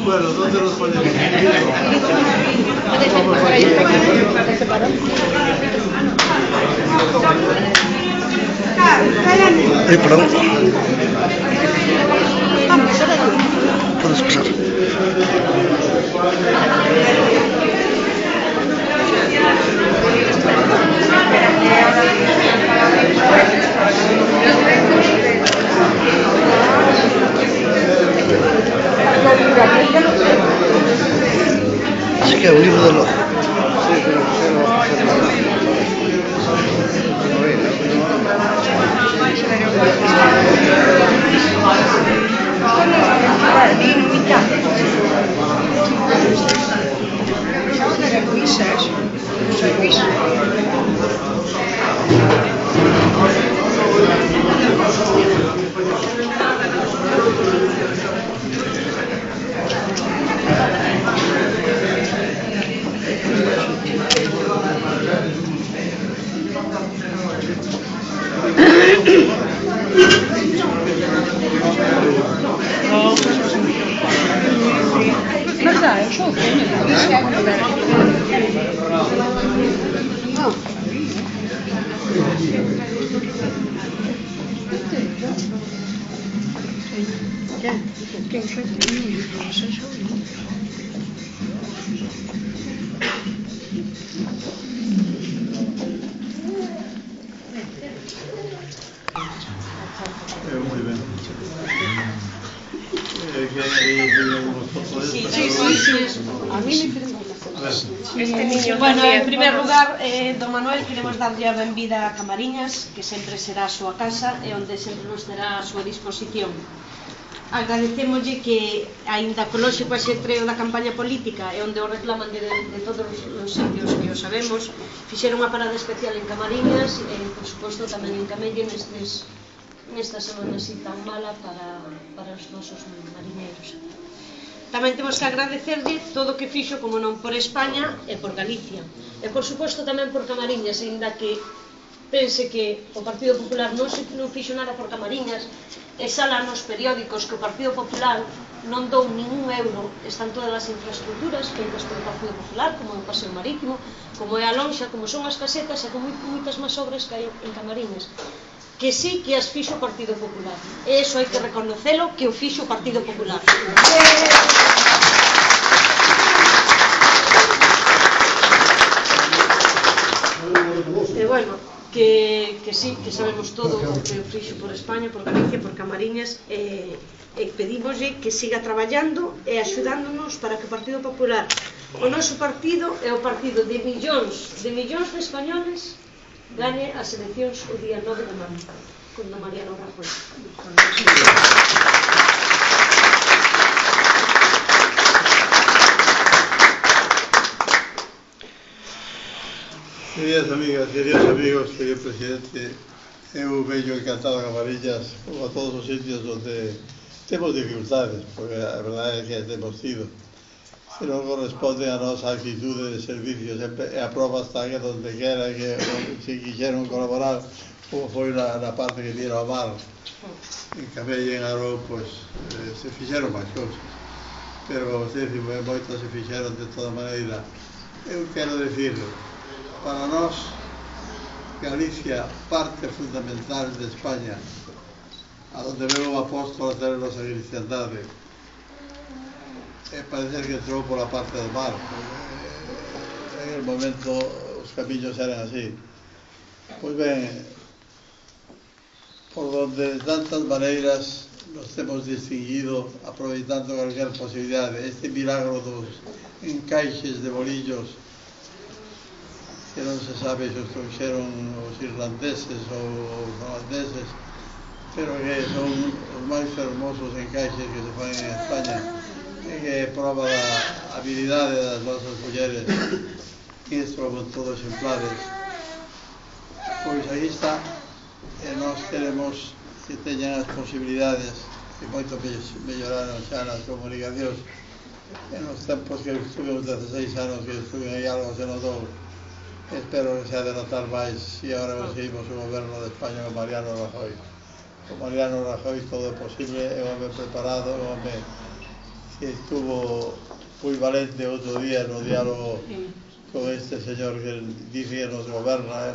Bueno, ¿dónde los ponemos? Ay, perdón. Puedes pasar. Así que un libro de los... Muy bien. A mí este niño. Bueno, en primer lugar, don Manuel, queremos darlle a benvida a Camariñas, que sempre será a súa casa e onde sempre nos terá a súa disposición. Agradecémoslle que, aínda colóxico axetreo da campaña política e onde o reclaman de todos os sitios que o sabemos, fixeron unha parada especial en Camariñas e, por suposto, tamén en Camelle nesta semana así tan mala para os nosos mariñeiros. Tamén temos que agradecerlle todo o que fixo, como non, por España e por Galicia. E, por suposto, tamén por Camariñas, ainda que pense que o Partido Popular non fixo nada por Camariñas, e sala nos periódicos que o Partido Popular non dou ningún euro, están todas as infraestructuras feitas polo Partido Popular, como o Paseo Marítimo, como é a lonxa, como son as casetas e como moitas máis obras que hai en Camariñas, que sí que as fixo o Partido Popular, e iso hai que reconocelo, que o fixo o Partido Popular. E bueno, que sí, que sabemos todo o que o fixo por España, por Galicia, por Camariñas, e pedímoslle que siga traballando e axudándonos para que o Partido Popular, o noso partido, é o partido de millóns de españoles, gane as eleccións o día 9 de marzo, con don Mariano Rajoy. Queridas amigas, queridos amigos, querido presidente, eu veño encantado a Camariñas, como a todos os sitios onde temos dificultades, porque a verdade é que temos tido, que non corresponde a nosa actitude de servicios, e a prova está que donde quera que se quixeron colaborar, como foi na parte que tira ao mar, en Camelle e en Arou, pois se fixeron máis cousas, pero moitas se fixeron de toda maneira. Eu quero dicirlo, para nós, Galicia, parte fundamental de España, a donde veo o apóstolo a ter a nosa cristiandade, parece que entrou pola parte do mar, en el momento os camiños eran así. Pois ben, por donde de tantas maneiras nos temos distinguido, aproveitando calquer posibilidade, este milagro dos encaixes de bolillos, que non se sabe se os trouxeron os irlandeses ou os holandeses, pero que son os máis fermosos encaixes que se fan en España, e que prova da habilidade das nosas mulleres en instrumentos exemplares. Pois aí está, e nós queremos que teñan as posibilidades que moito melloraron xa nas comunicacións. En os tempos que estuve, os 16 anos que estuve aí, algo se notou. espero que se ha de notar máis se agora conseguimos o goberno de España con Mariano Rajoy. Con Mariano Rajoy todo é posible, é un home preparado, é un home que estuvo moi valente outro día no diálogo con este señor que dice que nos goberna,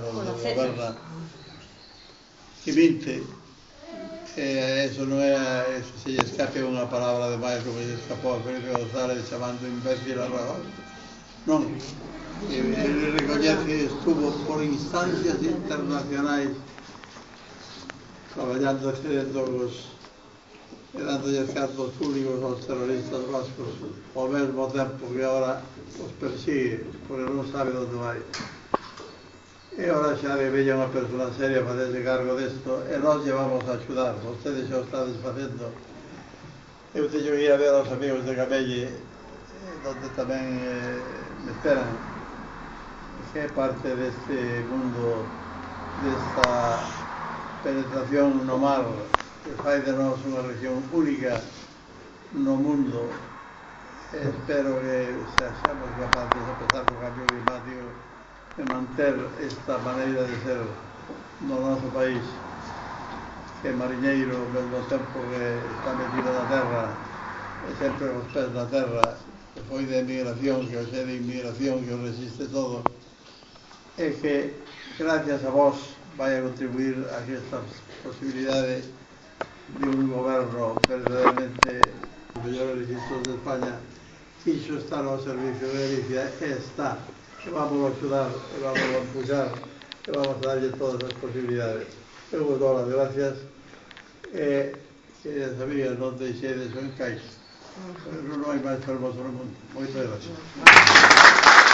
que minte. Eso non é, se lle escape unha palabra de máis como lle escapou a Felipe González chamando imbécil a Rajoy. Non, ele recoñece que estuvo por instancias internacionais traballando excedendogos e dándolle cargos públicos aos terroristas vascos ao mesmo tempo que agora os persigue porque non sabe onde vai. E agora xa de bella unha persona seria facerse cargo desto e nós llevamos a axudar, vostedes xa o estades facendo. Eu teño que ir a ver aos amigos de Camelle donde tamén me esperan, que é parte deste mundo, desta penetración no mar que fai de nós unha región única no mundo. Espero que seamos capaces, a pesar do cambio climático, de manter esta maneira de ser no noso país, que é mariñeiro ao mesmo tempo que está metido na terra e sempre os pés na terra, que foi de emigración, que hoxe é de inmigración, que o resiste todo, e que gracias a vos vai a contribuir a que esta posibilidade de un goberno verdadeiramente os mellores registros de España quixo estar ao servicio de Galicia e está. Que vamos a axudar, que vamos a empuxar, que vamos a darlle todas as posibilidades. Eu vos dou as gracias e, queridas amigas, non deixedes o encaixe. Non hai máis fermoso no mundo. Moitas gracias.